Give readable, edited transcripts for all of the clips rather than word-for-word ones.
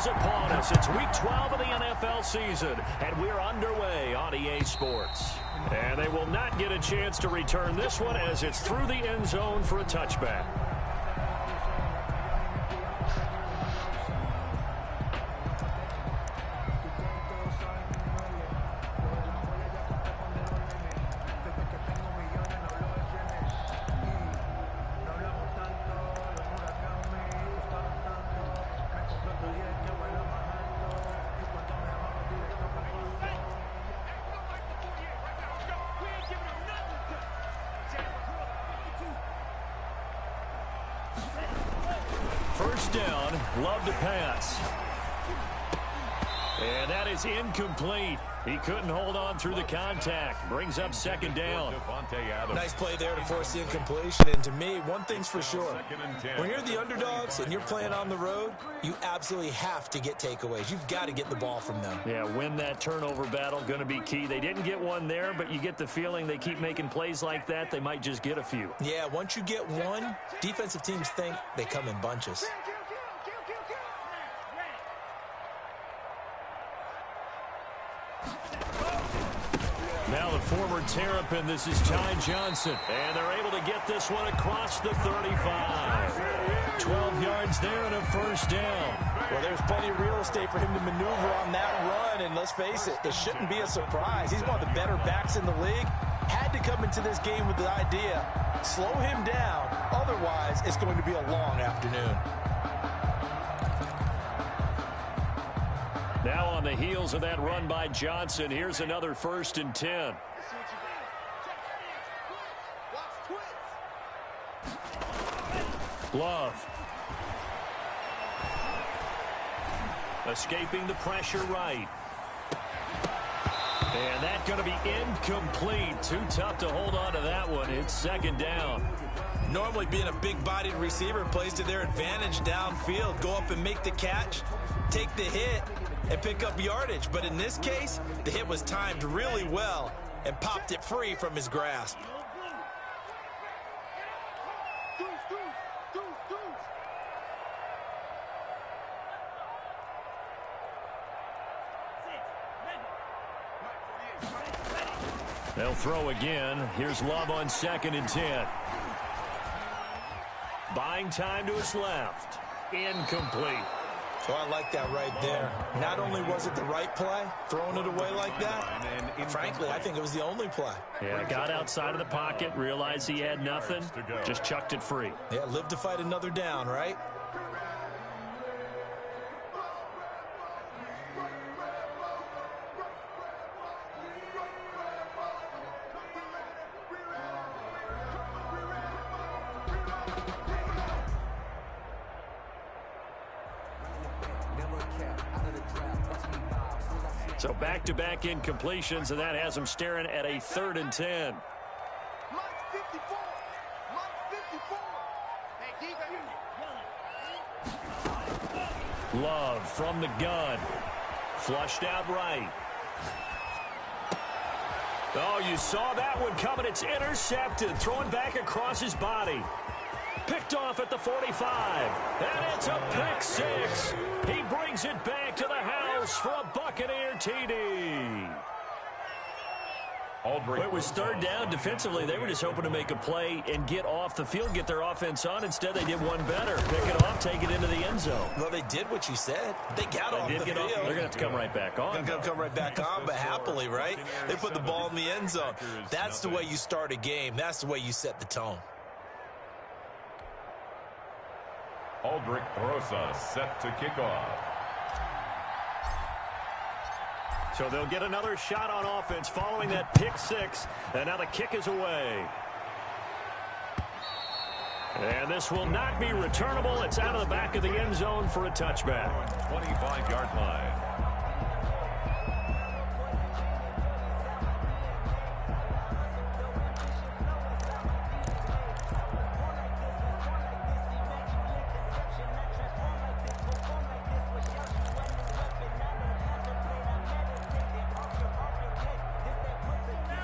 is upon us. It's week 12 of the NFL season, and we're underway on EA Sports. And they will not get a chance to return this one as it's through the end zone for a touchback. First down, Love to pass. And that is incomplete. He couldn't hold on through the contact. Brings up second down. Nice play there to force the incompletion. And to me, one thing's for sure. When you're the underdogs and you're playing on the road, you absolutely have to get takeaways. You've got to get the ball from them. Yeah, win that turnover battle, going to be key. They didn't get one there, but you get the feeling they keep making plays like that, they might just get a few. Yeah, once you get one, defensive teams think they come in bunches. Now the former Terrapin, this is Ty Johnson. And they're able to get this one across the 35. 12 yards there and a first down. Well, there's plenty of real estate for him to maneuver on that run. And let's face it, it shouldn't be a surprise. He's one of the better backs in the league. Had to come into this game with the idea, slow him down. Otherwise, it's going to be a long afternoon. Now on the heels of that run by Johnson, here's another 1st and 10. Love. Escaping the pressure right. And that's going to be incomplete. Too tough to hold on to that one. It's second down. Normally being a big-bodied receiver plays to their advantage downfield. Go up and make the catch, take the hit, and pick up yardage. But in this case, the hit was timed really well and popped it free from his grasp. They'll throw again. Here's Love on 2nd and 10. Buying time to his left. Incomplete. So I like that right there. Not only was it the right play, throwing it away like that, frankly, I think it was the only play. Yeah, got outside of the pocket, realized he had nothing, just chucked it free. Yeah, live to fight another down, right? So back-to-back incompletions, and that has him staring at a 3rd and 10. Love from the gun. Flushed out right. Oh, you saw that one coming. It's intercepted. Thrown back across his body. Picked off at the 45. And it's a pick 6. He brings it back to the house for a Buccaneer TD. It was 3rd down. Defensively, they were just hoping to make a play and get off the field, get their offense on. Instead, they did one better. Pick it off, take it into the end zone. Well, they did what you said. They got off the field. They're going to have to come right back on. They're going to come right back on, but happily, right? They put the ball in the end zone. That's the way you start a game. That's the way you set the tone. Aldrich Rosa set to kick off. So they'll get another shot on offense following that pick 6. And now the kick is away. And this will not be returnable. It's out of the back of the end zone for a touchback. 25-yard line.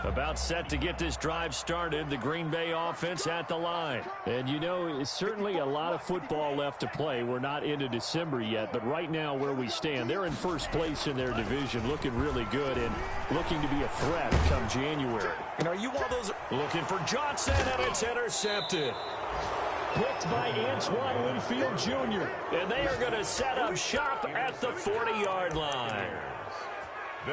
About set to get this drive started, the Green Bay offense at the line. And, you know, it's certainly a lot of football left to play. We're not into December yet, but right now where we stand, they're in first place in their division, looking really good and looking to be a threat come January. And are you one of those? Looking for Johnson, and it's intercepted. Picked by Antoine Winfield Jr. And they are going to set up shop at the 40-yard line.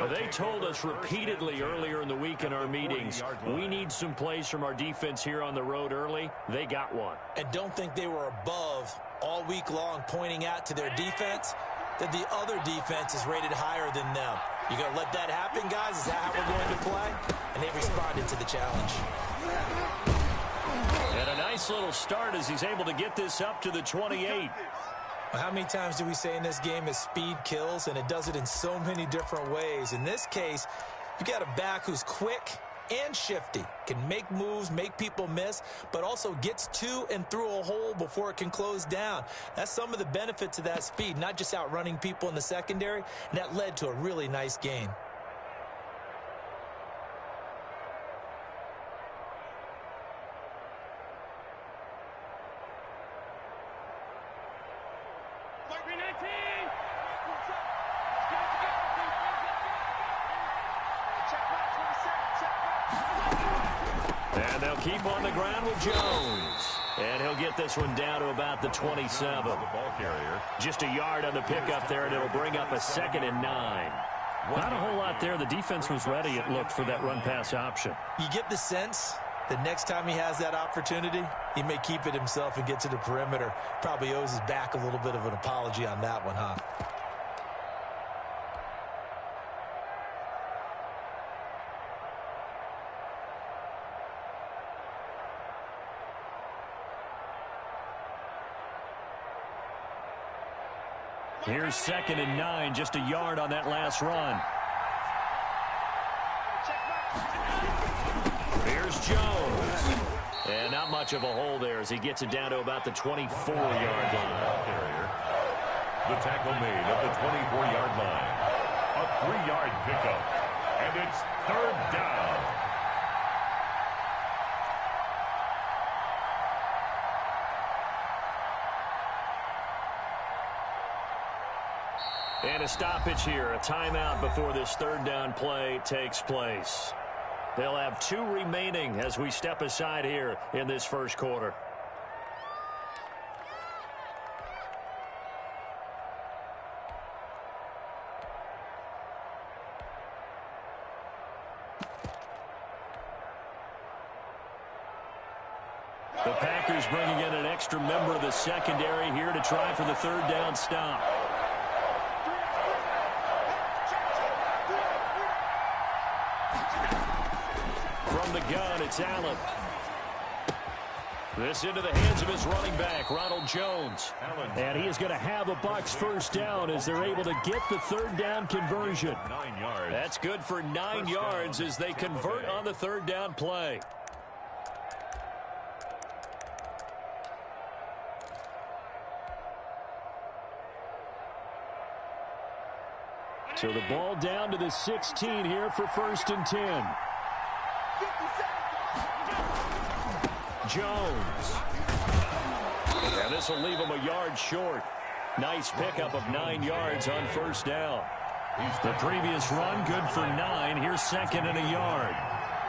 They told us repeatedly earlier in the week in our meetings, we need some plays from our defense here on the road early. They got one. And don't think they were above all week long pointing out to their defense that the other defense is rated higher than them. You going to let that happen, guys? Is that how we're going to play? And they responded to the challenge. And a nice little start as he's able to get this up to the 28. How many times do we say in this game is speed kills, and it does it in so many different ways. In this case, you got a back who's quick and shifty, can make moves, make people miss, but also gets to and through a hole before it can close down. That's some of the benefits of that speed, not just outrunning people in the secondary, and that led to a really nice gain. And they'll keep on the ground with Jones. And he'll get this one down to about the 27. The ball carrier. Just a yard on the pickup there, and it'll bring up a 2nd and 9. Not a whole lot there. The defense was ready, it looked, for that run-pass option. You get the sense that next time he has that opportunity, he may keep it himself and get to the perimeter. Probably owes his back a little bit of an apology on that one, huh? Here's 2nd and 9, just a yard on that last run. Here's Jones. And not much of a hole there as he gets it down to about the 24-yard line. The tackle made at the 24-yard line. A 3-yard pickup. And it's 3rd down. And a stoppage here, a timeout before this 3rd down play takes place. They'll have 2 remaining as we step aside here in this first quarter. The Packers bringing in an extra member of the secondary here to try for the 3rd down stop. From the gun, it's Allen. This into the hands of his running back, Ronald Jones. And he is going to have a Bucs first down as they're able to get the 3rd down conversion. 9 yards. That's good for 9 yards as they convert on the 3rd down play. So the ball down to the 16 here for 1st and 10. Jones. And this will leave him a yard short. Nice pickup of 9 yards on 1st down. The previous run good for 9. Here's 2nd and a yard.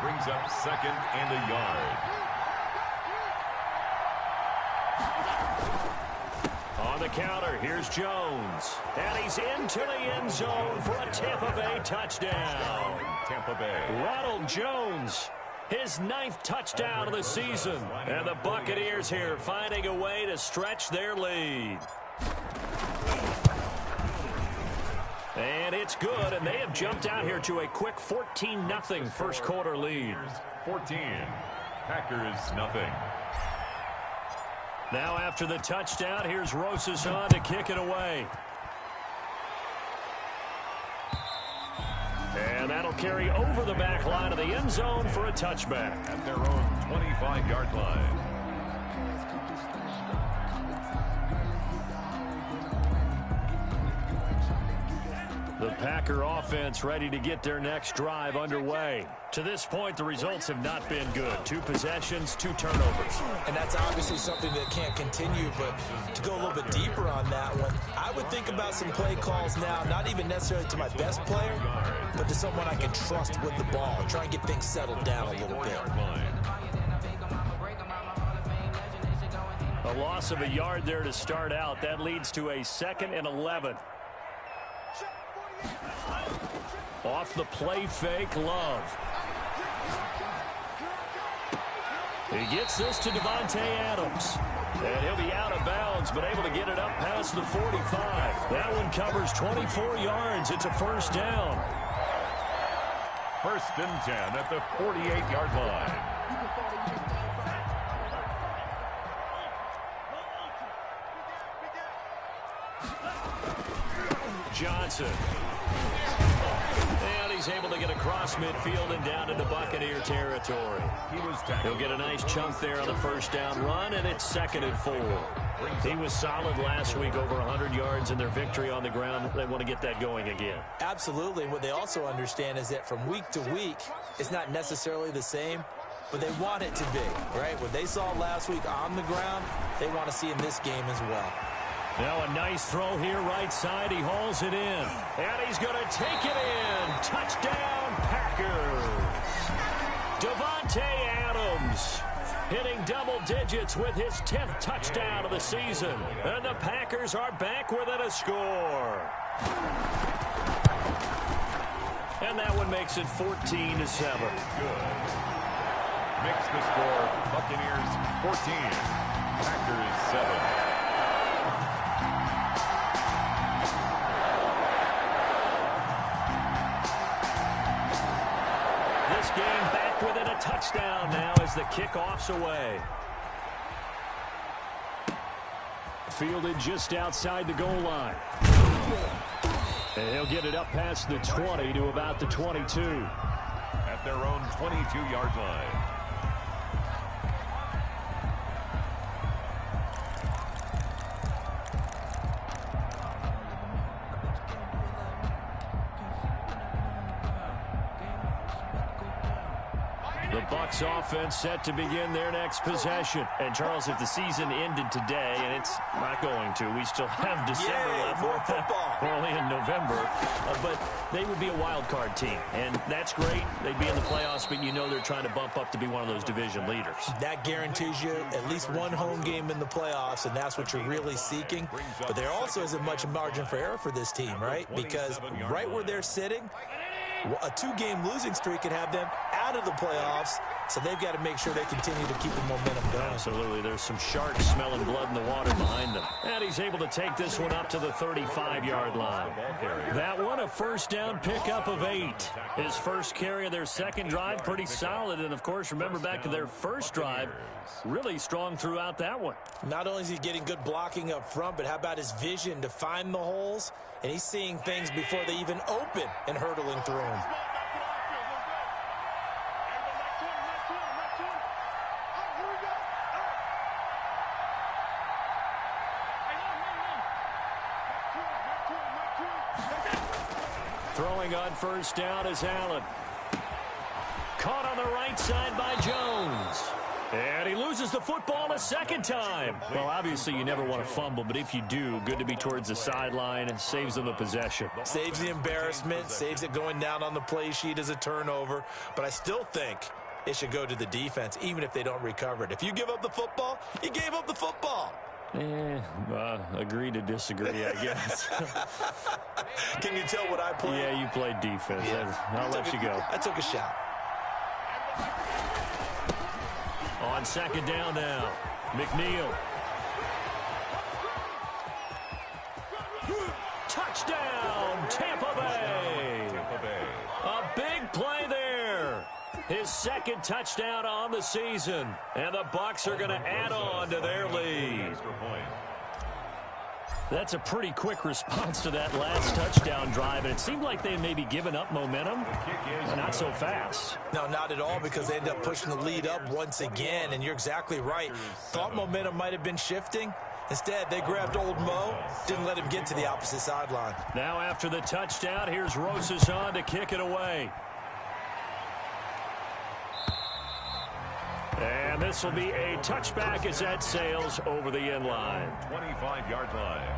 Brings up 2nd and a yard. On the counter, here's Jones. And he's into the end zone for a Tampa Bay touchdown. Tampa Bay. Ronald Jones, his 9th touchdown of the season. And the Buccaneers here finding a way to stretch their lead. And it's good, and they have jumped out here to a quick 14-0 first quarter lead. 14. Packers nothing. Now after the touchdown, here's Rosas on to kick it away. And that'll carry over the back line of the end zone for a touchback. At their own 25-yard line. The Packer offense ready to get their next drive underway. To this point, the results have not been good. 2 possessions, 2 turnovers. And that's obviously something that can't continue, but to go a little bit deeper on that one, I would think about some play calls now, not even necessarily to my best player, but to someone I can trust with the ball. Try and get things settled down a little bit. A loss of a yard there to start out. That leads to a 2nd and 11. Off the play fake, Love. He gets this to Davante Adams. And he'll be out of bounds, but able to get it up past the 45. That one covers 24 yards. It's a first down. 1st and 10 at the 48-yard line. Johnson. And he's able to get across midfield and down into Buccaneer territory. He'll get a nice chunk there on the first down run, and it's 2nd and 4. He was solid last week, over 100 yards in their victory on the ground. They want to get that going again. Absolutely. And what they also understand is that from week to week, it's not necessarily the same, but they want it to be, right? What they saw last week on the ground, they want to see in this game as well. Now a nice throw here right side. He hauls it in. And he's going to take it in. Touchdown, Packers. Davante Adams hitting double digits with his 10th touchdown of the season. And the Packers are back within a score. And that one makes it 14-7. Good. Makes the score Buccaneers 14, Packers 7. Game back within a touchdown now as the kickoff's away. Fielded just outside the goal line. And he'll get it up past the 20 to about the 22. At their own 22-yard line. The Bucs offense set to begin their next possession. And, Charles, if the season ended today, and it's not going to, we still have December left. More football. We're only in November. But they would be a wild card team. And that's great. They'd be in the playoffs, but you know they're trying to bump up to be one of those division leaders. That guarantees you at least one home game in the playoffs, and that's what you're really seeking. But there also isn't much margin for error for this team, right? Because right where they're sitting, a 2-game losing streak could have them out of the playoffs, so they've got to make sure they continue to keep the momentum going. Absolutely. There's some sharks smelling blood in the water behind them. And he's able to take this one up to the 35-yard line. That one, a first down pickup of 8. His first carry of their second drive, pretty solid. And, of course, remember back to their first drive, really strong throughout that one. Not only is he getting good blocking up front, but how about his vision to find the holes? And he's seeing things before they even open and hurtling through them. Throwing on first down is Allen. Caught on the right side by Jones. And he loses the football a second time. Well, obviously you never want to fumble, but if you do, good to be towards the sideline and saves them the possession. Saves the embarrassment, saves it going down on the play sheet as a turnover. But I still think it should go to the defense, even if they don't recover it. If you give up the football, you gave up the football. Agree to disagree, I guess. Can you tell what I played? Yeah, you played defense. Yeah. I'll let you go. I took a shot. On second down now, McNeil. Touchdown, Tampa Bay. A big play there. His second touchdown on the season. And the Bucs are going to add on to their lead. That's a pretty quick response to that last touchdown drive, and it seemed like they may be giving up momentum, but not so fast. No, not at all, because they end up pushing the lead up once again, and you're exactly right. Thought momentum might have been shifting, Instead, they grabbed old Mo, didn't let him get to the opposite sideline. Now after the touchdown, here's Rosas on to kick it away. And this will be a touchback as that sails over the end line. 25-yard line.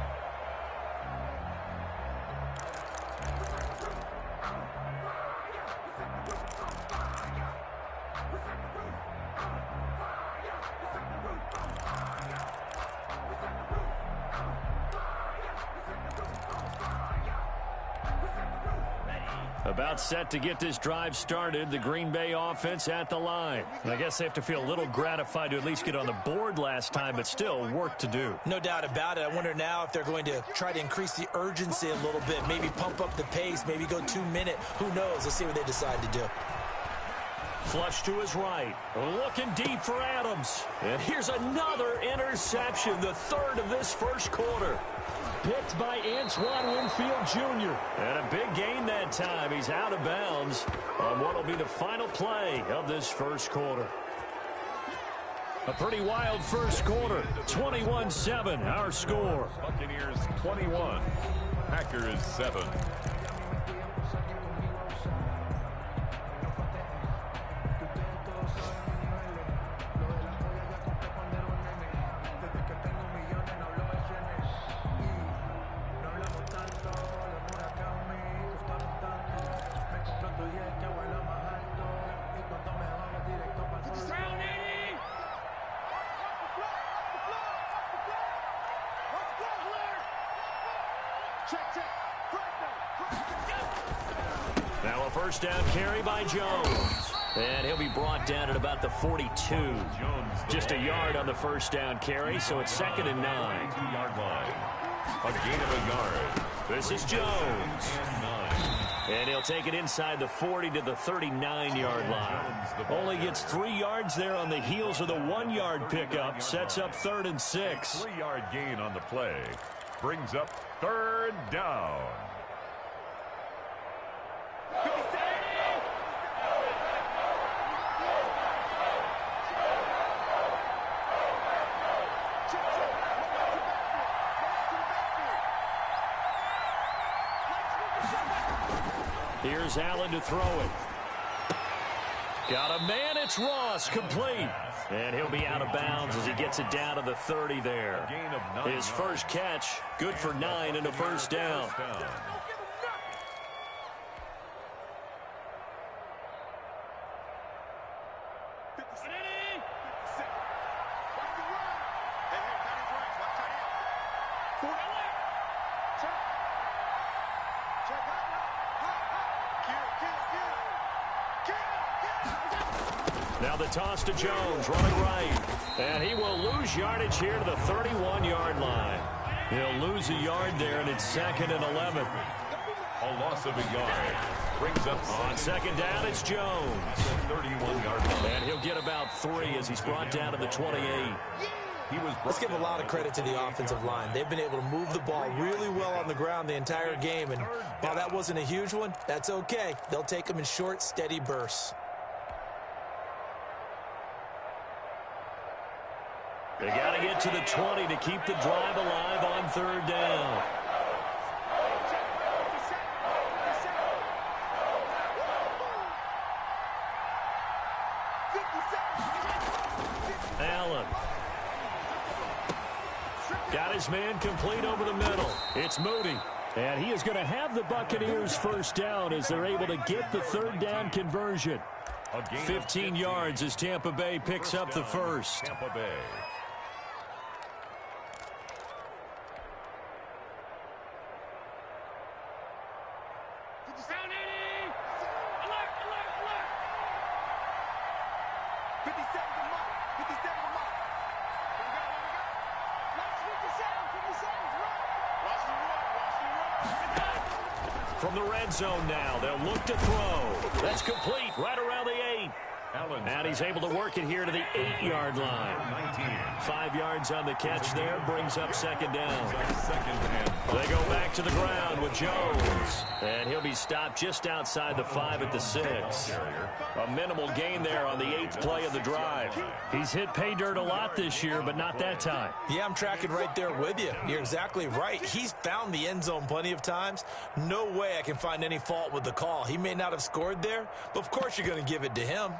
About set to get this drive started. The Green Bay offense at the line. I guess they have to feel a little gratified to at least get on the board last time, but still work to do. No doubt about it. I wonder now if they're going to try to increase the urgency a little bit, maybe pump up the pace, maybe go 2-minute. Who knows? Let's see what they decide to do. Flush to his right. Looking deep for Adams. And here's another interception, the third of this first quarter. Picked by Antoine Winfield Jr. And a big gain that time. He's out of bounds on what will be the final play of this first quarter. A pretty wild first quarter. 21-7, our score. Buccaneers 21, Packers 7. Now a first down carry by Jones. And he'll be brought down at about the 42. Just a yard on the first down carry, so it's 2nd and 9. 2-yard line. A gain of a yard. This is Jones. And he'll take it inside the 40 to the 39-yard line. Only gets 3 yards there on the heels of the 1-yard pickup. Sets up 3rd and 6. 3-yard gain on the play. Brings up 3rd down. Here's Allen to throw it. Got a man, it's Ross, complete. And he'll be out of bounds as he gets it down to the 30 there. His first catch, good for 9 and a first down. Now the toss to Jones, running right. And he will lose yardage here to the 31-yard line. He'll lose a yard there, and it's 2nd and 11. A loss of a yard. Brings up on 2nd down, it's Jones. 31-yard line. And he'll get about 3 as he's brought down to the 28. Let's give a lot of credit to the offensive line. They've been able to move the ball really well on the ground the entire game. And while that wasn't a huge one, that's okay. They'll take them in short, steady bursts. They got to get to the 20 to keep the drive alive on 3rd down. Allen. Got his man complete over the middle. It's Moody. And he is going to have the Buccaneers first down as they're able to get the 3rd down conversion. 15 yards as Tampa Bay picks up the first. Tampa Bay. From the red zone now, they'll look to throw. That's complete right around the 8. And he's able to work it here to the 8-yard line. 5 yards on the catch there, brings up second down. They go back to the ground with Jones. And he'll be stopped just outside the 5 at the 6. A minimal gain there on the 8th play of the drive. He's hit pay dirt a lot this year, but not that time. Yeah, I'm tracking right there with you. You're exactly right. He's found the end zone plenty of times. No way I can find any fault with the call. He may not have scored there, but of course you're going to give it to him.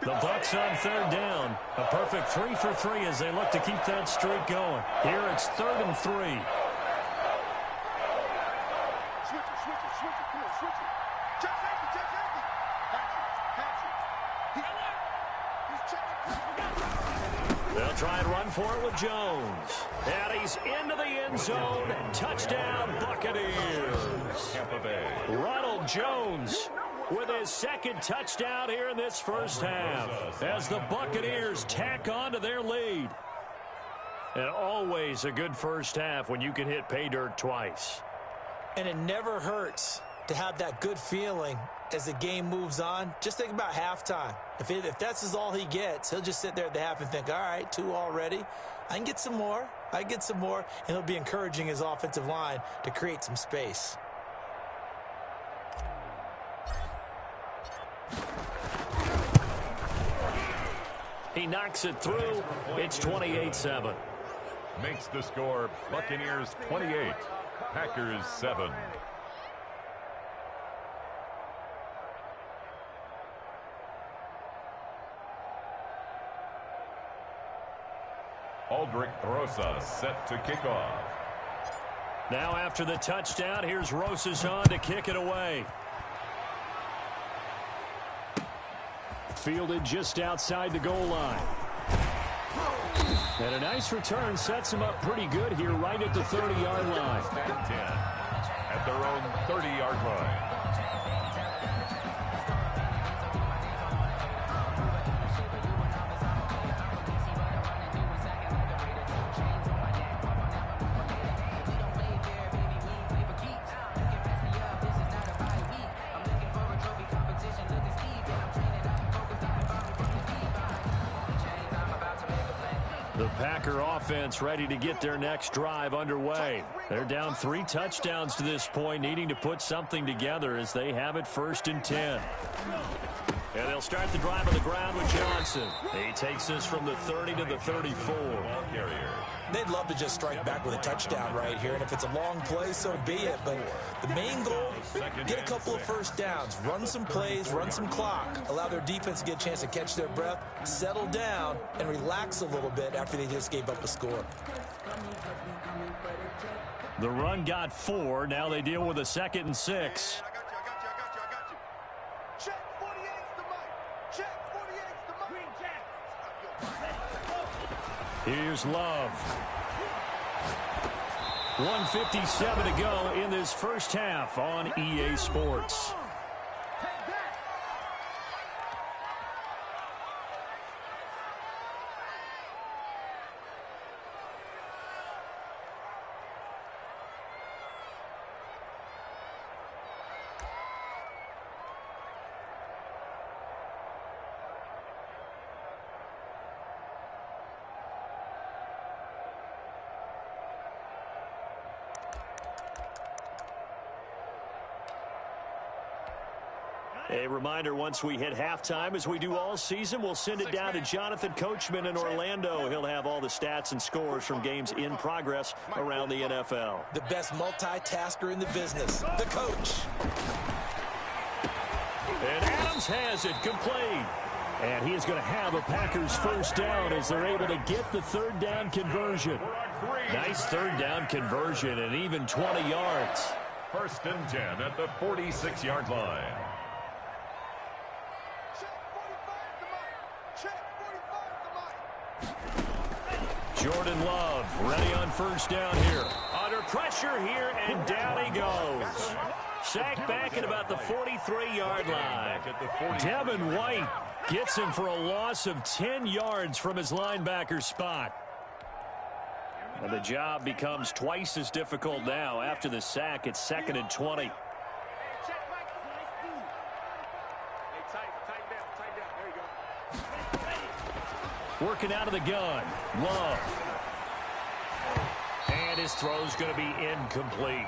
The Bucs on third down. A perfect 3 for 3 as they look to keep that streak going. Here it's 3rd and 3. They'll try and run for it with Jones. And he's into the end zone. Touchdown, Buccaneers. Ronald Jones with his second touchdown here in this first half as the Buccaneers tack on to their lead. And always a good first half when you can hit pay dirt twice. And it never hurts to have that good feeling as the game moves on. Just think about halftime. If that's all he gets, he'll just sit there at the half and think, all right, 2 already. I can get some more. And he'll be encouraging his offensive line to create some space. He knocks it through. It's 28-7. Makes the score Buccaneers 28, Packers 7. Aldrich Rosa set to kick off. Now after the touchdown, here's Rosas on to kick it away. Fielded just outside the goal line. And a nice return sets him up pretty good here right at the 30-yard line. 10 at their own 30-yard line. The Packer offense ready to get their next drive underway. They're down 3 touchdowns to this point, needing to put something together as they have it 1st and 10. And they'll start the drive on the ground with Johnson. He takes this from the 30 to the 34. They'd love to just strike back with a touchdown right here, and if it's a long play, so be it. But the main goal, get a couple of first downs, run some plays, run some clock, allow their defense to get a chance to catch their breath, settle down, and relax a little bit after they just gave up a score. The run got 4. Now they deal with a 2nd and 6. Here's Love. 1:57 to go in this first half on EA Sports. A reminder, once we hit halftime, as we do all season, we'll send it down to Jonathan Coachman in Orlando. He'll have all the stats and scores from games in progress around the NFL. The best multitasker in the business, the coach. And Adams has it complete. And he is going to have a Packers first down as they're able to get the 3rd down conversion. Nice 3rd down conversion and even 20 yards. 1st and 10 at the 46-yard line. Jordan Love ready on first down here. Under pressure here, and down he goes. Sacked back at about the 43-yard line. Devin White gets him for a loss of 10 yards from his linebacker spot. And the job becomes twice as difficult now. After the sack, it's 2nd and 20. Working out of the gun. Love. And his throw's going to be incomplete.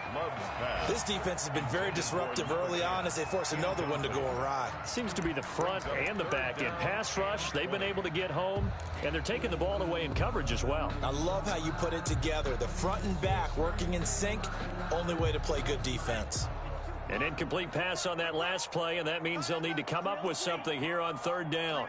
This defense has been very disruptive early on as they force another one to go awry. Seems to be the front and the back end. Pass rush, they've been able to get home, and they're taking the ball away in coverage as well. I love how you put it together. The front and back working in sync, only way to play good defense. An incomplete pass on that last play, and that means they'll need to come up with something here on third down.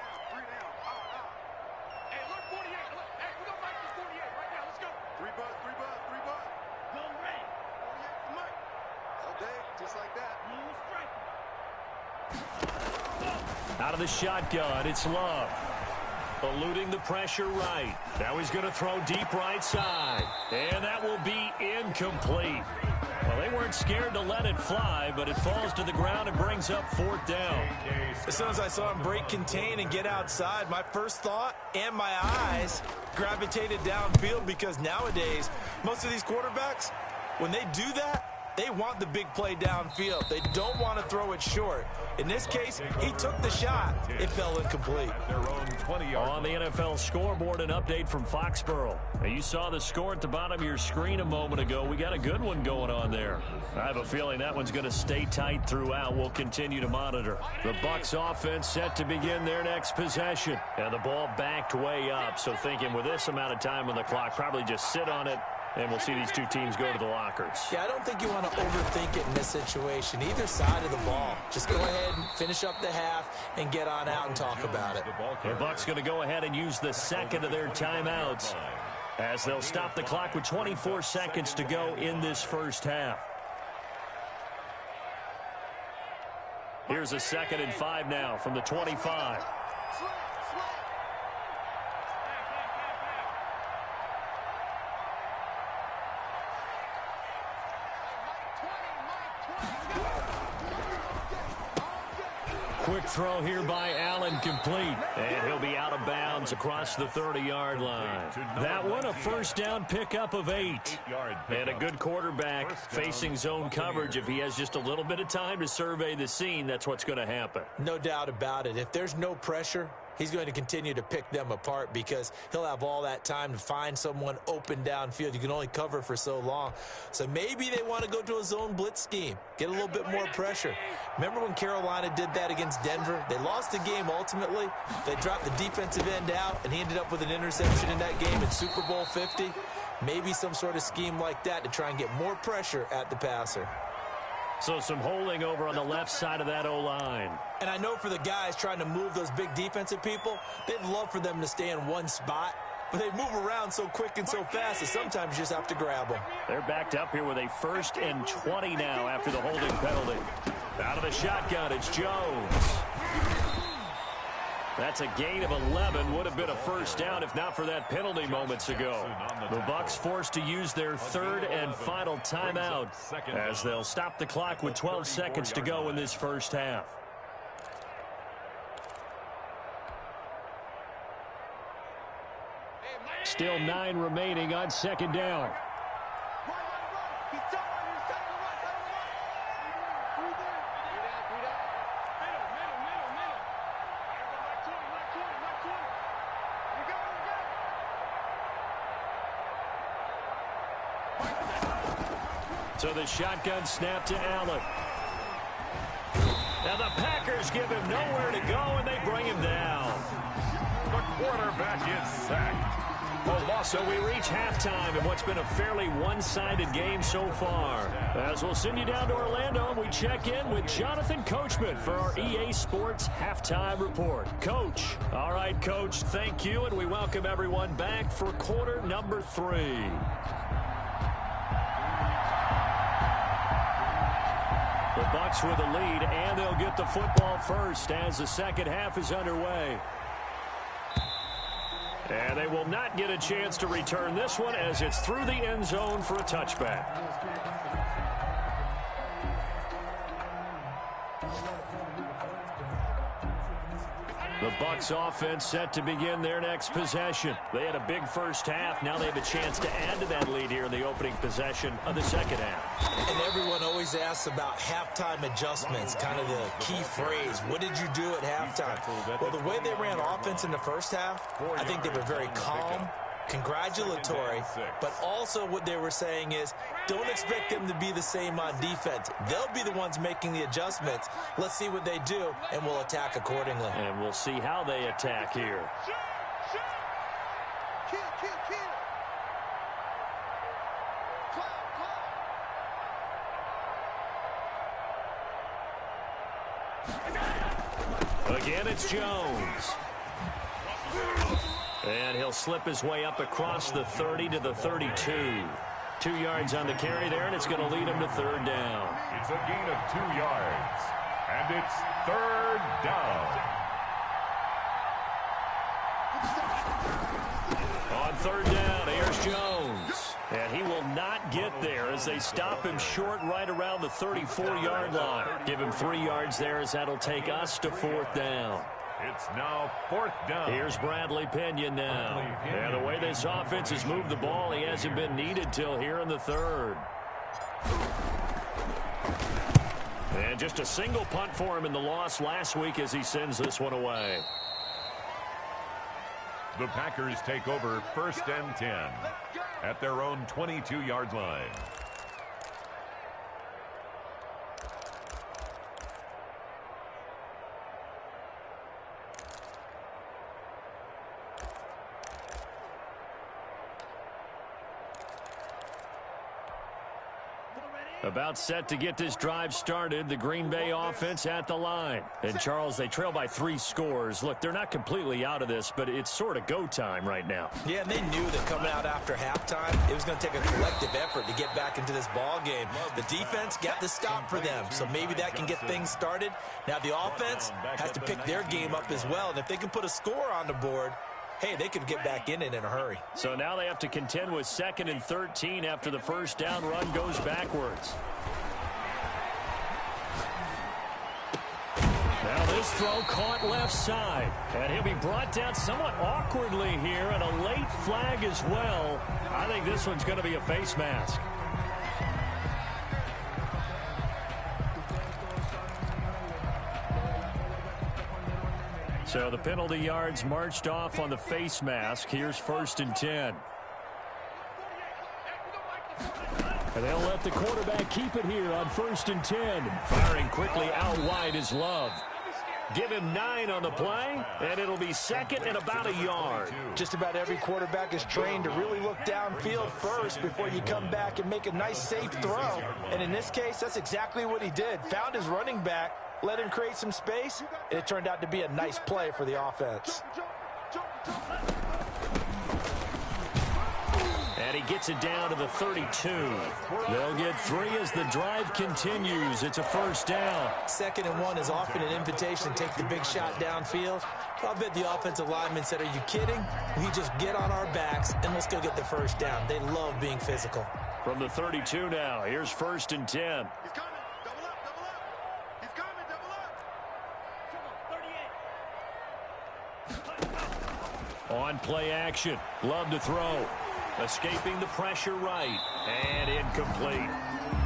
Out of the shotgun, it's Love. Eluding the pressure right. Now he's going to throw deep right side. And that will be incomplete. Well, they weren't scared to let it fly, but it falls to the ground and brings up fourth down. As soon as I saw him break contain and get outside, my first thought and my eyes gravitated downfield, because nowadays, most of these quarterbacks, when they do that, they want the big play downfield. They don't want to throw it short. In this case, he took the shot. It fell incomplete. On the NFL scoreboard, an update from Foxborough. Now, you saw the score at the bottom of your screen a moment ago. We got a good one going on there. I have a feeling that one's going to stay tight throughout. We'll continue to monitor. The Bucs offense set to begin their next possession. And the ball backed way up. So thinking with this amount of time on the clock, probably just sit on it. And we'll see these two teams go to the lockers. Yeah, I don't think you want to overthink it in this situation. Either side of the ball. Just go ahead and finish up the half and get on out and talk about it. The Bucs going to go ahead and use the second of their timeouts as they'll stop the clock with 24 seconds to go in this first half. Here's a 2nd and 5 now from the 25. Quick throw here by Allen, complete. And he'll be out of bounds across the 30-yard line. That one, a first down pickup of 8. And a good quarterback facing zone coverage. If he has just a little bit of time to survey the scene, that's what's going to happen. No doubt about it. If there's no pressure, he's going to continue to pick them apart, because he'll have all that time to find someone open downfield. You can only cover for so long. So maybe they want to go to a zone blitz scheme, get a little bit more pressure. Remember when Carolina did that against Denver? They lost the game ultimately. They dropped the defensive end out, and he ended up with an interception in that game in Super Bowl 50. Maybe some sort of scheme like that to try and get more pressure at the passer. So some holding over on the left side of that O-line. And I know for the guys trying to move those big defensive people, they'd love for them to stay in one spot. But they move around so quick and so fast that sometimes you just have to grab them. They're backed up here with a 1st and 20 now after the holding penalty. Out of the shotgun, it's Jones. That's a gain of 11. Would have been a first down if not for that penalty moments ago. The Bucs forced to use their 3rd and final timeout as they'll stop the clock with 12 seconds to go in this first half. Still 9 remaining on 2nd down. So the shotgun snap to Allen. Now the Packers give him nowhere to go, and they bring him down. The quarterback is sacked. So we reach halftime in what's been a fairly one-sided game so far. As we'll send you down to Orlando, and we check in with Jonathan Coachman for our EA Sports Halftime Report. Coach. All right, Coach, thank you, and we welcome everyone back for quarter number 3. The Bucs with the lead, and they'll get the football first as the second half is underway. And they will not get a chance to return this one as it's through the end zone for a touchback. The Bucs offense set to begin their next possession. They had a big first half. Now they have a chance to add to that lead here in the opening possession of the second half. And everyone always asks about halftime adjustments, kind of the key phrase. What did you do at halftime? Well, the way they ran offense in the first half, I think they were very calm, congratulatory, but also what they were saying is don't expect them to be the same on defense. They'll be the ones making the adjustments. Let's see what they do, and we'll attack accordingly. And we'll see how they attack here. Again, it's Jones. And he'll slip his way up across the 30 to the 32. 2 yards on the carry there, and it's going to lead him to third down. It's a gain of 2 yards, and it's third down. On third down, here's Jones. And he will not get there as they stop him short right around the 34-yard line. Give him 3 yards there as that'll take us to fourth down. It's now fourth down. Here's Bradley Pinion now. And the way this offense has moved the ball, he hasn't been needed till here in the third. And just a single punt for him in the loss last week as he sends this one away. The Packers take over first and 10 at their own 22-yard line. About set to get this drive started, the Green Bay offense at the line. And, Charles, they trail by 3 scores. Look, they're not completely out of this, but it's sort of go time right now. Yeah, and they knew that coming out after halftime, it was going to take a collective effort to get back into this ball game. The defense got the stop for them, so maybe that can get things started. Now the offense has to pick their game up as well, and if they can put a score on the board, hey, they could get back in it in a hurry. So now they have to contend with 2nd and 13 after the first down run goes backwards. Now this throw caught left side. And he'll be brought down somewhat awkwardly here, and a late flag as well. I think this one's going to be a face mask. So the penalty yards marched off on the face mask. Here's 1st and 10. And they'll let the quarterback keep it here on 1st and 10. Firing quickly out wide is Love. Give him 9 on the play, and it'll be 2nd and about a yard. Just about every quarterback is trained to really look downfield first before you come back and make a nice, safe throw. And in this case, that's exactly what he did. Found his running back, let him create some space, and it turned out to be a nice play for the offense. And he gets it down to the 32. They'll get 3 as the drive continues. It's a first down. 2nd and 1 is often an invitation to take the big shot downfield. I bet the offensive lineman said, are you kidding? We just get on our backs, and we'll still get the first down. They love being physical. From the 32 now, here's 1st and 10. On play action, Love to throw. Escaping the pressure right, and incomplete.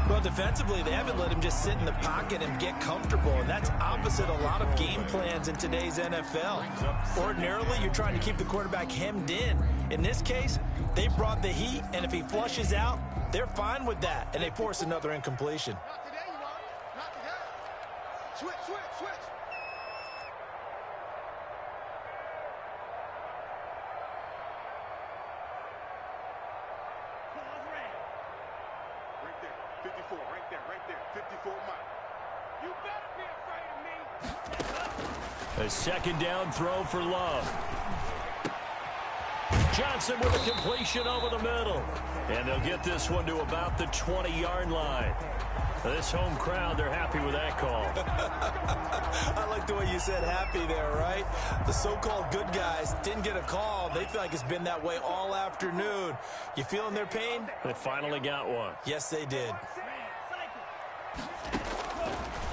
Well, defensively, they haven't let him just sit in the pocket and get comfortable, and that's opposite a lot of game plans in today's NFL. Ordinarily, you're trying to keep the quarterback hemmed in. In this case, they brought the heat, and if he flushes out, they're fine with that, and they force another incompletion. Switch. A 2nd down throw for Love. Johnson with a completion over the middle. And they'll get this one to about the 20-yard line. This home crowd, they're happy with that call. I like the way you said happy there, right? The so-called good guys didn't get a call. They feel like it's been that way all afternoon. You feeling their pain? They finally got one. Yes, they did.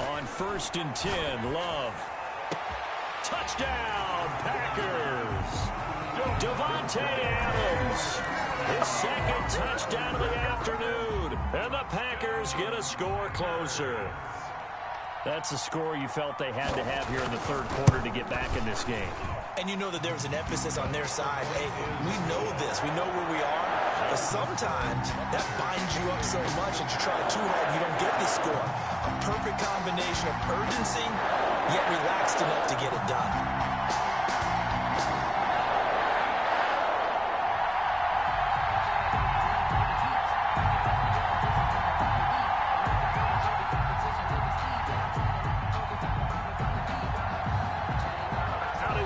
On 1st and 10, Love. Touchdown, Packers. Devontae Adams, his second touchdown of the afternoon. And the Packers get a score closer. That's a score you felt they had to have here in the third quarter to get back in this game. And you know that there's an emphasis on their side. Hey, we know this. We know where we are. But sometimes that binds you up so much that you try too hard and you don't get the score. A perfect combination of urgency, yet relaxed enough to get it done.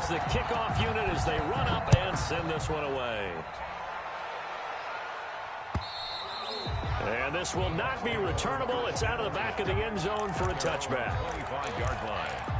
The kickoff unit as they run up and send this one away. And this will not be returnable. It's out of the back of the end zone for a touchback. 25-yard line.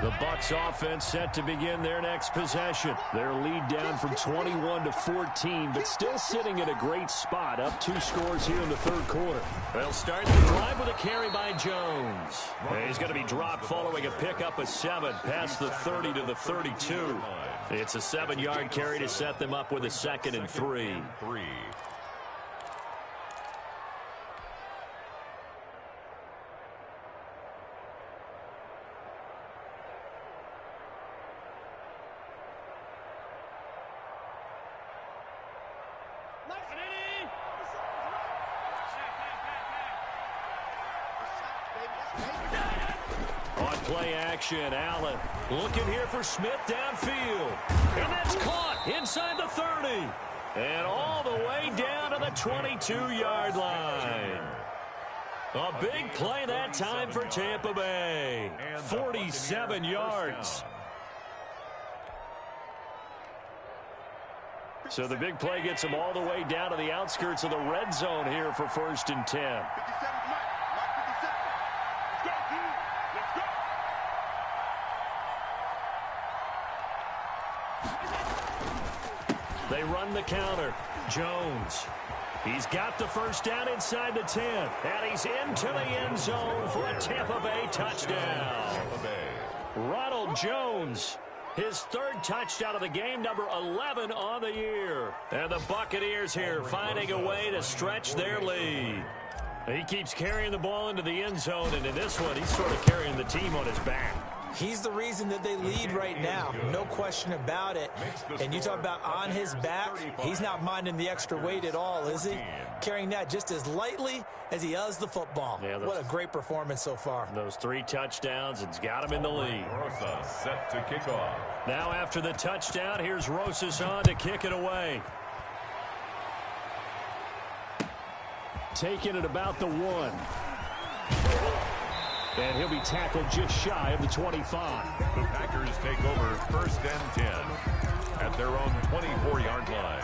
The Bucs offense set to begin their next possession. Their lead down from 21 to 14, but still sitting at a great spot, up 2 scores here in the third quarter. They'll start the drive with a carry by Jones. He's going to be dropped following a pickup of 7 past the 30 to the 32. It's a 7-yard carry to set them up with a 2nd and 3. On play action, Allen looking here for Smith downfield. And that's caught inside the 30. And all the way down to the 22-yard line. A big play that time for Tampa Bay. 47 yards. So the big play gets them all the way down to the outskirts of the red zone here for 1st and 10. They run the counter. Jones. He's got the first down inside the 10. And he's into the end zone for a Tampa Bay touchdown. Ronald Jones, his 3rd touchdown of the game, number 11 on the year. And the Buccaneers here finding a way to stretch their lead. He keeps carrying the ball into the end zone, and in this one, he's sort of carrying the team on his back. He's the reason that they lead right now. No question about it. And you talk about on his back, he's not minding the extra weight at all, is he? Carrying that just as lightly as he does the football. Yeah, what a great performance so far. Those 3 touchdowns, it's got him in the lead. Rosa set to kick off. Now after the touchdown, here's Rosas on to kick it away. Taking it about the 1. And he'll be tackled just shy of the 25. The Packers take over 1st and 10 at their own 24-yard line.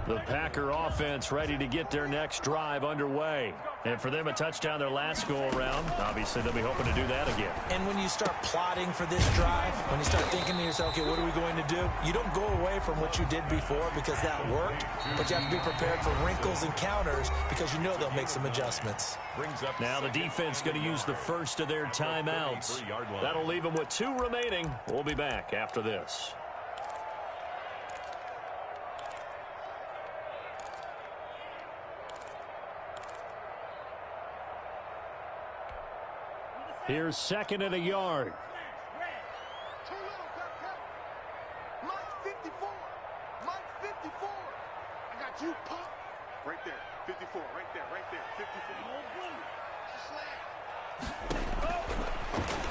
The Packer offense ready to get their next drive underway. And for them, a touchdown their last go-around. Obviously, they'll be hoping to do that again. And when you start plotting for this drive, when you start thinking to yourself, okay, what are we going to do? You don't go away from what you did before because that worked, but you have to be prepared for wrinkles and counters because you know they'll make some adjustments. Now the defense going to use the first of their timeouts. That'll leave them with 2 remaining. We'll be back after this. Here's 2nd and a yard. Mike 54. Mike 54. I got you, Pop. Right there. 54. Right there. 54.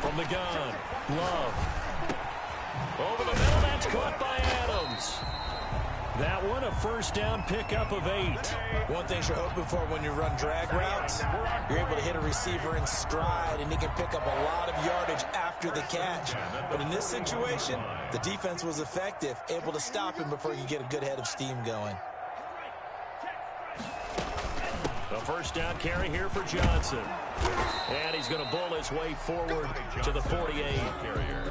From the gun, Love. Over the middle, that's caught by Adams. That one, a first down pickup of 8. One thing you're hoping for when you run drag routes, you're able to hit a receiver in stride, and he can pick up a lot of yardage after the catch. But in this situation, the defense was effective, able to stop him before you get a good head of steam going. The first down carry here for Johnson. And he's going to bull his way forward to the 48.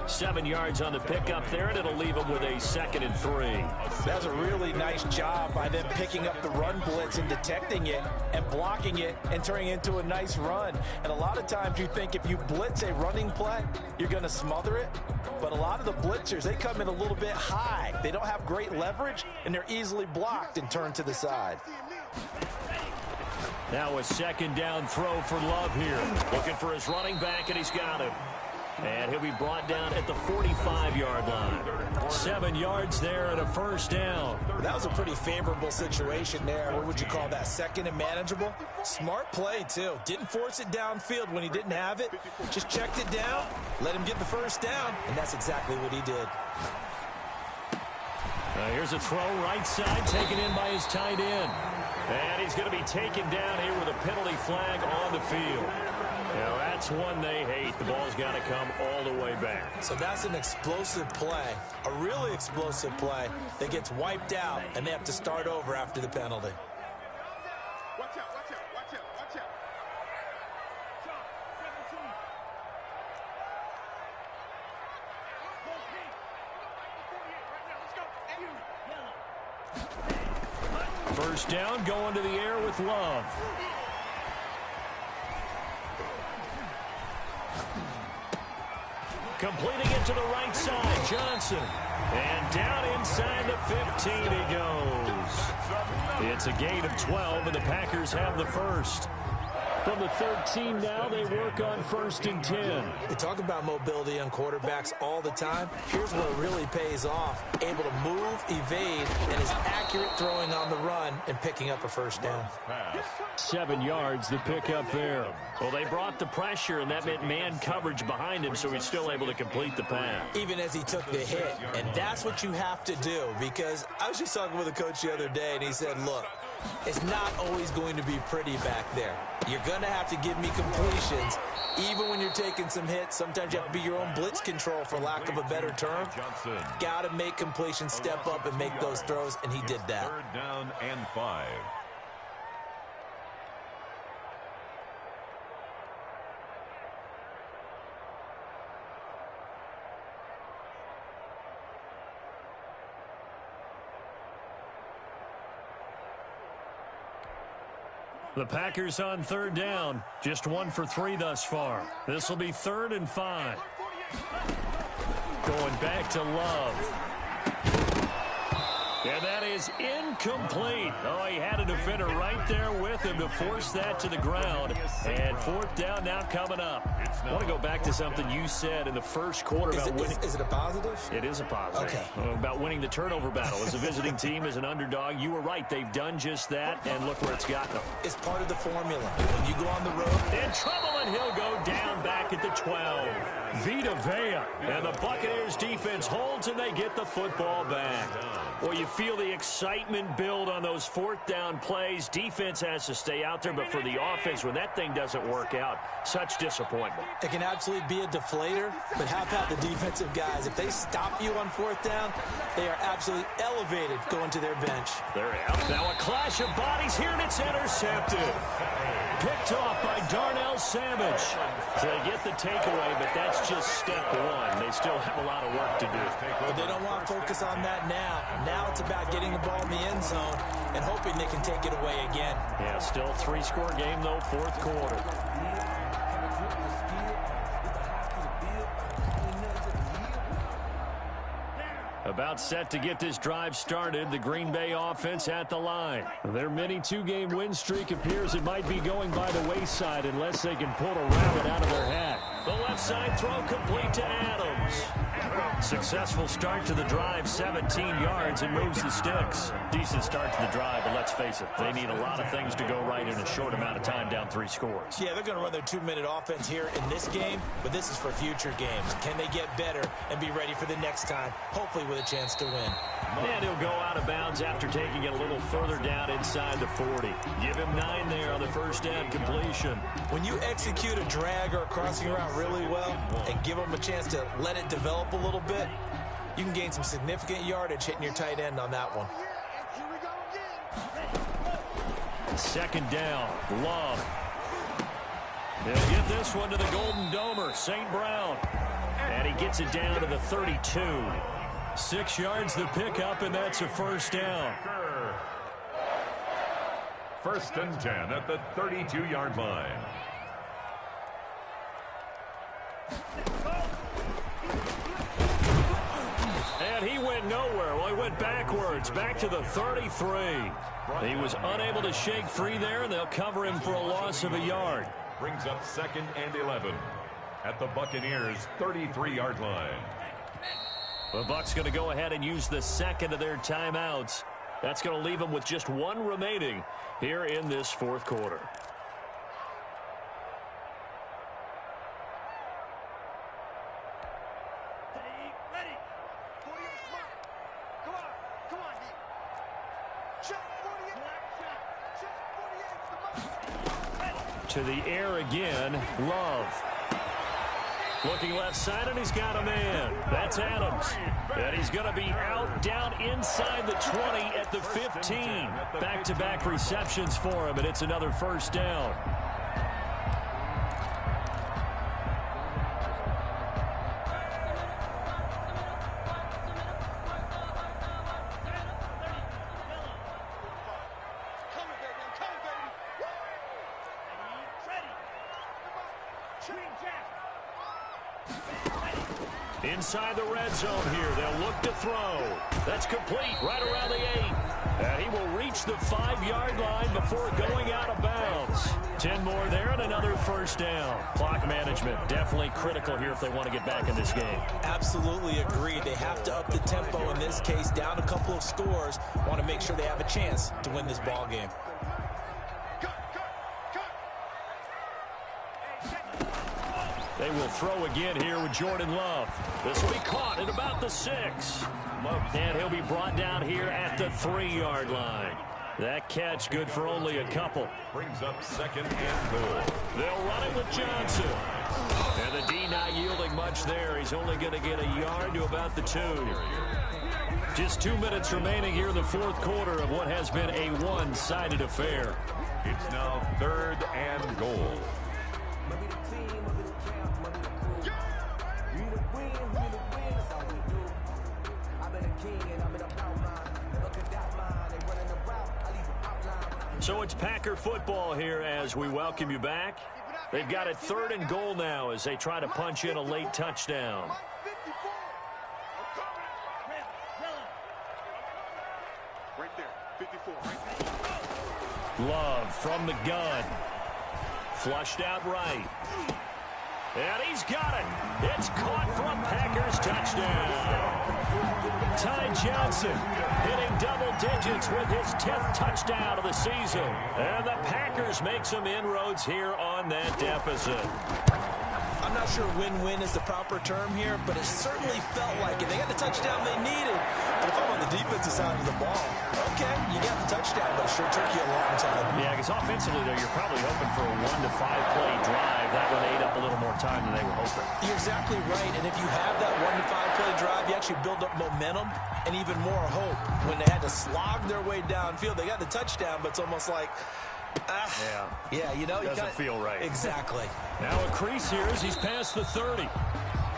7 yards on the pickup there, and it'll leave him with a 2nd and 3. That's a really nice job by them picking up the run blitz and detecting it and blocking it and turning it into a nice run. And a lot of times you think if you blitz a running play, you're going to smother it. But a lot of the blitzers, they come in a little bit high. They don't have great leverage, and they're easily blocked and turned to the side. Now a 2nd down throw for Love here. Looking for his running back, and he's got him. And he'll be brought down at the 45-yard line. 7 yards there and a first down. That was a pretty favorable situation there. What would you call that? 2nd and manageable? Smart play, too. Didn't force it downfield when he didn't have it. Just checked it down, let him get the first down, and that's exactly what he did. Here's a throw right side, taken in by his tight end. And he's going to be taken down here with a penalty flag on the field. Now, that's one they hate. The ball's got to come all the way back. So that's an explosive play, a really explosive play that gets wiped out, and they have to start over after the penalty. Watch out, watch out, watch out, watch out. First down, going to the air with Love. Completing it to the right side, Johnson. And down inside the 15 he goes. It's a gain of 12, and the Packers have the first. From the 13 now, they work on 1st and 10. We talk about mobility on quarterbacks all the time. Here's where it really pays off. Able to move, evade, and is accurate throwing on the run and picking up a first down. 7 yards, the pickup there. Well, they brought the pressure, and that meant man coverage behind him, so he's still able to complete the pass. Even as he took the hit, and that's what you have to do, because I was just talking with a coach the other day, and he said, look, it's not always going to be pretty back there. You're going to have to give me completions. Even when you're taking some hits, sometimes you have to be your own blitz control, for lack of a better term. Got to make completions, step up and make those throws, and he did that. 3rd down and 5. The Packers on 3rd down. Just 1 for 3 thus far. This will be 3rd and 5. Going back to Love. And that is incomplete. Oh, he had a defender right there with him to force that to the ground. And 4th down now coming up. I want to go back to something you said in the first quarter about winning. Is it a positive? It is a positive. Okay. About winning the turnover battle. As a visiting team, as an underdog, you were right. They've done just that, and look where it's gotten them. It's part of the formula. When you go on the road. In trouble, and he'll go down back at the 12. Vita Vea. And the Buccaneers defense holds, and they get the football back. Well, you feel the excitement build on those 4th down plays. Defense has to stay out there, but for the offense, when that thing doesn't work out, such disappointment. It can absolutely be a deflator, but how about the defensive guys? If they stop you on 4th down, they are absolutely elevated going to their bench. They're out. Now a clash of bodies here, and it's intercepted. Picked off by Darnell Savage. So they get the takeaway, but that's just step 1. They still have a lot of work to do. But they don't want to focus on that now. Now it's about getting the ball in the end zone and hoping they can take it away again. Yeah, still 3-score game, though, 4th quarter. About set to get this drive started, the Green Bay offense at the line. Their mini 2-game win streak appears it might be going by the wayside unless they can pull a rabbit out of their hat. The left side throw complete to Adams. Successful start to the drive, 17 yards, and moves the sticks. Decent start to the drive, but let's face it, they need a lot of things to go right in a short amount of time, down 3 scores. Yeah, they're going to run their 2-minute offense here in this game, but this is for future games. Can they get better and be ready for the next time, hopefully with a chance to win? And he'll go out of bounds after taking it a little further down inside the 40. Give him 9 there on the first down completion. When you execute a drag or a crossing route really well and give them a chance to let it develop a little bit, you can gain some significant yardage hitting your tight end on that one. Second down, Love. They'll get this one to the Golden Domer, St. Brown. And he gets it down to the 32. 6 yards the pickup, and that's a first down. First and 10 at the 32-yard line. And he went nowhere. Well, he went backwards, back to the 33. He was unable to shake free there, and they'll cover him for a loss of a yard. Brings up 2nd and 11 at the Buccaneers' 33-yard line. The Bucs going to go ahead and use the second of their timeouts. That's going to leave them with just 1 remaining here in this 4th quarter. To the air again, Love. Looking left side, and he's got a man. That's Adams. And he's going to be out down inside the 20 at the 15. Back-to-back receptions for him, and it's another first down. Inside the red zone here. They'll look to throw. That's complete right around the 8. And he will reach the 5-yard line before going out of bounds. 10 more there and another first down. Clock management definitely critical here if they want to get back in this game. Absolutely agree. They have to up the tempo in this case, down a couple of scores. Want to make sure they have a chance to win this ball game. They will throw again here with Jordan Love. This will be caught at about the 6. And he'll be brought down here at the 3-yard line. That catch good for only a couple. Brings up 2nd and goal. They'll run it with Johnson. And the D not yielding much there. He's only going to get a yard to about the 2. Just 2 minutes remaining here in the 4th quarter of what has been a one-sided affair. It's now 3rd and goal. So it's Packer football here as we welcome you back. They've got it 3rd and goal now as they try to punch in a late touchdown. Right there, 54, right there. Love from the gun. Flushed out right. And he's got it. It's caught for a Packers touchdown. Ty Johnson hitting double digits with his 10th touchdown of the season. And the Packers make some inroads here on that deficit. I'm not sure win-win is the proper term here, but it certainly felt like it. They got the touchdown they needed. But if I'm on the defensive side of the ball, okay, you got the touchdown, but it sure took you a long time. Yeah, because offensively, though, you're probably hoping for a 1 to 5 play drive. That one ate up a little more time than they were hoping. You're exactly right, and if you have that 1 to 5 play drive, you actually build up momentum and even more hope. When they had to slog their way downfield, they got the touchdown, but it's almost like, yeah, you know, doesn't feel right. Exactly. Now a crease here as he's past the 30.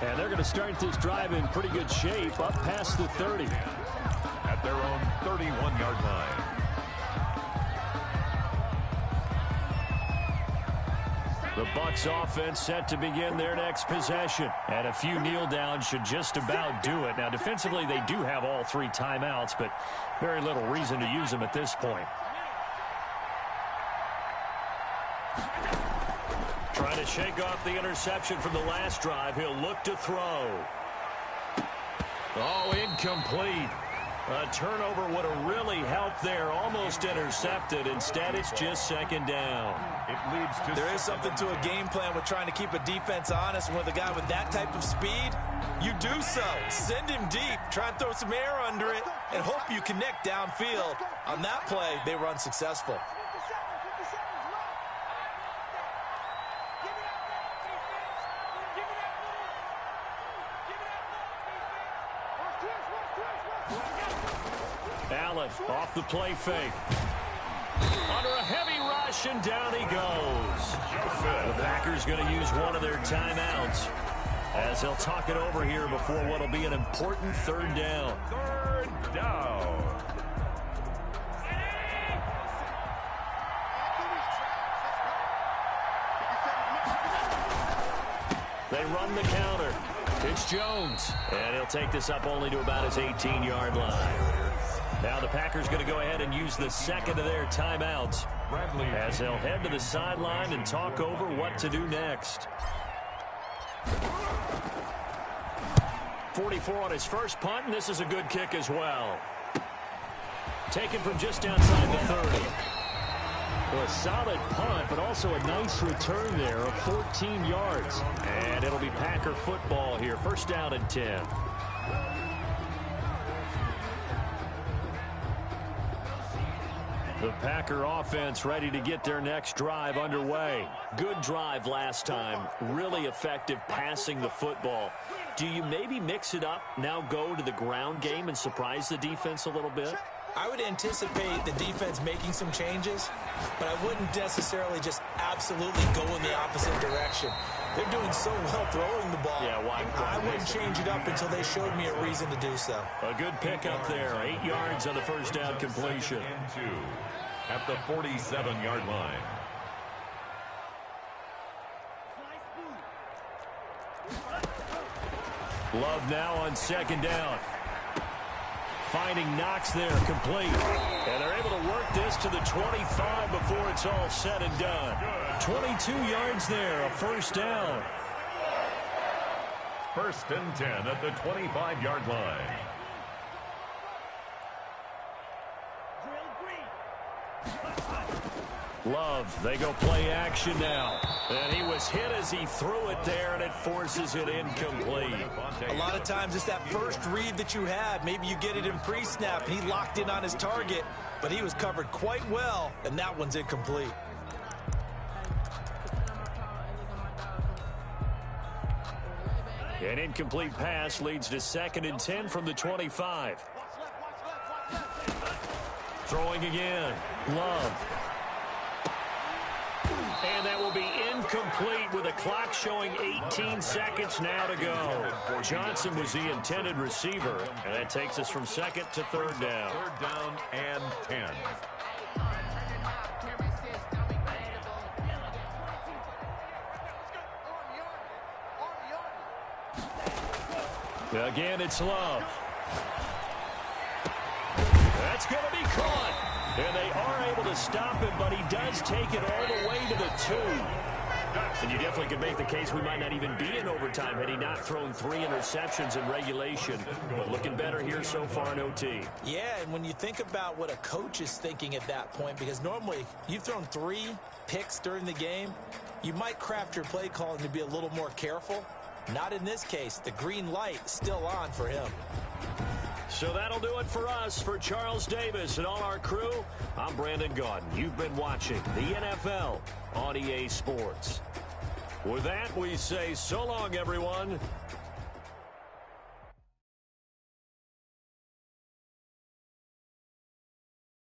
And they're going to start this drive in pretty good shape, up past the 30. At their own 31-yard line. The Bucs offense set to begin their next possession. And a few kneel downs should just about do it. Now defensively they do have all 3 timeouts, but very little reason to use them at this point. Trying to shake off the interception from the last drive. He'll look to throw. Oh, incomplete. A turnover would have really helped there. Almost intercepted. Instead, it's just second down. It leads to There is something to a game plan with trying to keep a defense honest. And with a guy with that type of speed, you do so. Send him deep. Try and throw some air under it and hope you connect downfield. On that play, they were unsuccessful. Allen off the play fake. Under a heavy rush, and down he goes. The Packers going to use one of their timeouts as they'll talk it over here before what will be an important third down. third down. They run the counter. It's Jones. And he'll take this up only to about his 18-yard line. Now the Packers going to go ahead and use the second of their timeouts as they'll head to the sideline and talk over what to do next. 44 on his first punt, and this is a good kick as well. Taken from just outside the 30. Well, a solid punt, but also a nice return there of 14 yards. And it'll be Packer football here. First down and 10. The Packer offense ready to get their next drive underway. Good drive last time. Really effective passing the football. Do you maybe mix it up, now go to the ground game and surprise the defense a little bit? I would anticipate the defense making some changes, but I wouldn't necessarily just absolutely go in the opposite direction. They're doing so well throwing the ball. Yeah, why I wouldn't change it up until they showed me a reason to do so. A good pickup there. 8 yards on the first down completion. Into at the 47-yard line. Love now on second down. Finding Knox there, complete. And they're able to work this to the 25 before it's all said and done. 22 yards there, a first down. First and 10 at the 25-yard line. Love, they go play action now. And he was hit as he threw it there, and it forces it incomplete. A lot of times it's that first read that you have. Maybe you get it in pre-snap, and he locked in on his target, but he was covered quite well, and that one's incomplete. An incomplete pass leads to second and 10 from the 25. Throwing again. Love. And that will be incomplete with the clock showing 18 seconds now to go. Johnson was the intended receiver, and that takes us from second to third down. Third down and 10. Again, it's Love. That's going to be caught. And they are able to stop him, but he does take it all the way to the 2. And you definitely could make the case we might not even be in overtime had he not thrown 3 interceptions in regulation. But looking better here so far in OT. Yeah, and when you think about what a coach is thinking at that point, because normally you've thrown 3 picks during the game, you might craft your play calling to be a little more careful. Not in this case. The green light still on for him. So that'll do it for us. For Charles Davis and all our crew, I'm Brandon Gaudin. You've been watching the NFL on EA Sports. With that, we say so long, everyone,